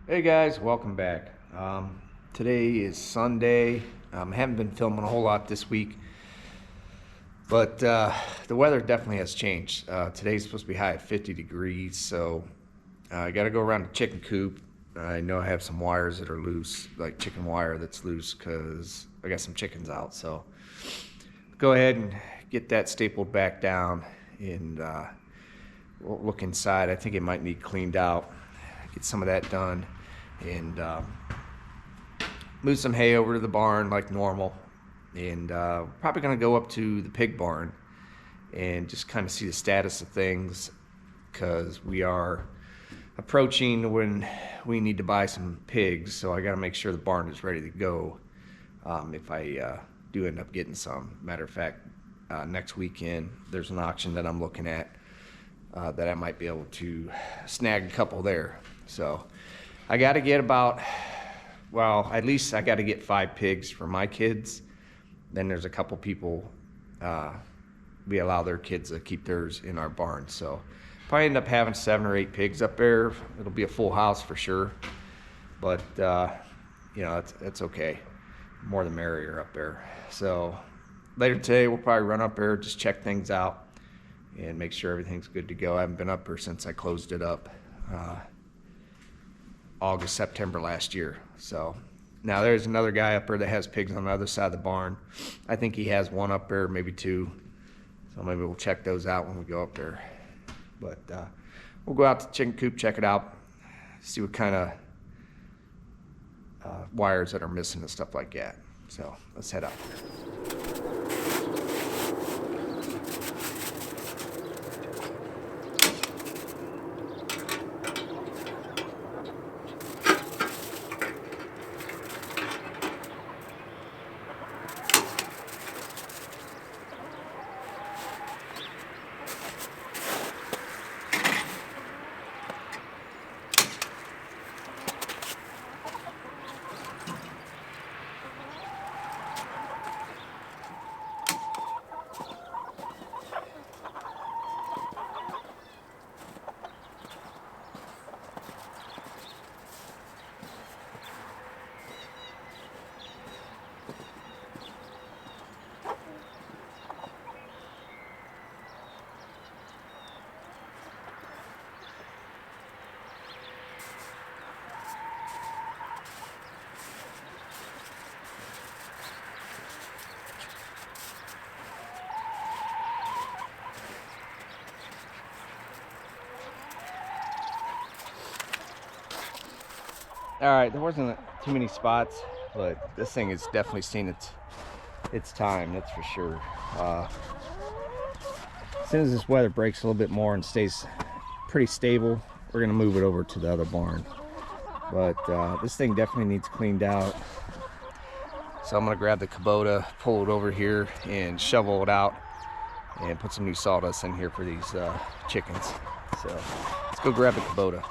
Hey guys, welcome back. Today is Sunday. I haven't been filming a whole lot this week, but the weather definitely has changed. Today's supposed to be high at 50 degrees, so I got to go around the chicken coop. I know I have some wires that are loose, like chicken wire that's loose because I got some chickens out. So go ahead and get that stapled back down and we'll look inside. I think it might need cleaned out. Get some of that done and move some hay over to the barn like normal, and probably going to go up to the pig barn and just kind of see the status of things, because we are approaching when we need to buy some pigs, so I got to make sure the barn is ready to go if I do end up getting some. Matter of fact, next weekend there's an auction that I'm looking at that I might be able to snag a couple there. So I got to get about, well, at least I got to get 5 pigs for my kids. Then there's a couple people, we allow their kids to keep theirs in our barn. So probably end up having 7 or 8 pigs up there. It'll be a full house for sure. But, you know, it's okay. More the merrier up there. So later today, we'll probably run up there, just check things out and make sure everything's good to go. I haven't been up there since I closed it up August, September last year. So now there's another guy up there that has pigs on the other side of the barn. I think he has 1 up there, maybe 2. So maybe we'll check those out when we go up there. But we'll go out to the chicken coop, check it out, see what kind of wires that are missing and stuff like that. So let's head out. All right, there wasn't too many spots, but this thing is definitely seen its time, that's for sure. As soon as this weather breaks a little bit more and stays pretty stable, we're gonna move it over to the other barn. But this thing definitely needs cleaned out. So I'm gonna grab the Kubota, pull it over here and shovel it out and put some new sawdust in here for these chickens. So let's go grab the Kubota.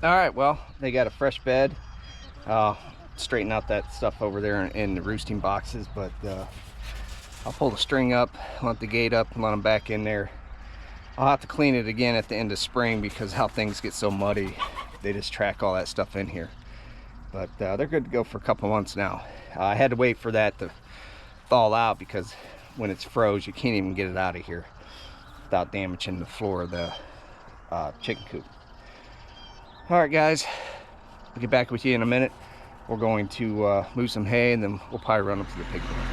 All right, well, they got a fresh bed. Straighten out that stuff over there in the roosting boxes, but I'll pull the string up, let the gate up, and let them back in there. I'll have to clean it again at the end of spring because how things get so muddy, they just track all that stuff in here. But they're good to go for a couple months now. I had to wait for that to thaw out because when it's froze, you can't even get it out of here without damaging the floor of the chicken coop. All right, guys, I'll get back with you in a minute. We're going to move some hay, and then we'll probably run up to the pig barn.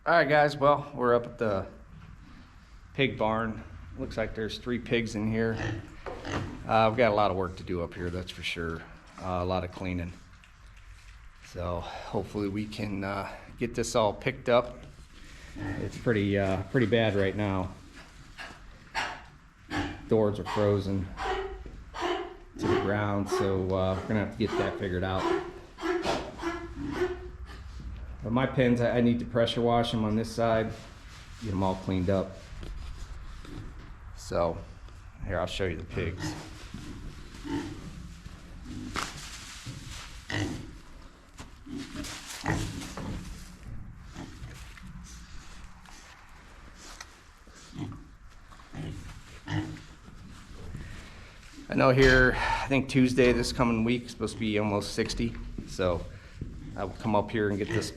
All right, guys, well, we're up at the pig barn. Looks like there's 3 pigs in here. We've got a lot of work to do up here, that's for sure. A lot of cleaning. So hopefully we can get this all picked up. It's pretty bad right now. Doors are frozen to the ground, so we're gonna have to get that figured out. But my pens, I need to pressure wash them on this side, get them all cleaned up. So here, I'll show you the pigs. I know here, I think Tuesday this coming week is supposed to be almost 60. So I will come up here and get this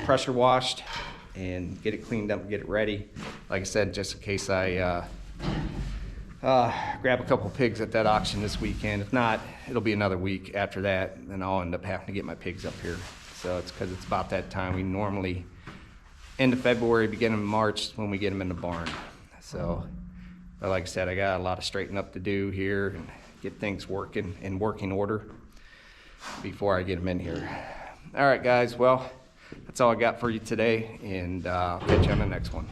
pressure washed and get it cleaned up and get it ready. Like I said, just in case I grab a couple pigs at that auction this weekend. If not, it'll be another week after that, and I'll end up having to get my pigs up here. So it's because it's about that time. We normally, end of February, beginning of March, when we get them in the barn. So, but like I said, I got a lot of straightening up to do here and get things working in working order before I get them in here. All right, guys, well, that's all I got for you today, and I'll catch you on the next one.